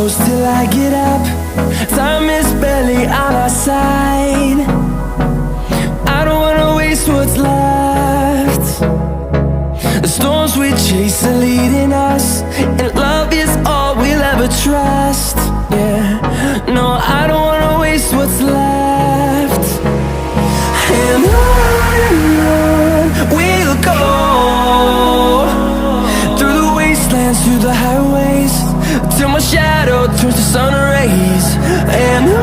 close till I get up. Time is barely on our side. I don't wanna waste what's left. The storms we chase are leading us, and love is all we'll ever trust. Yeah, no, I don't wanna waste what's left. And on we'll go, through the wastelands, through the highways, till my shadow turns to sun rays. And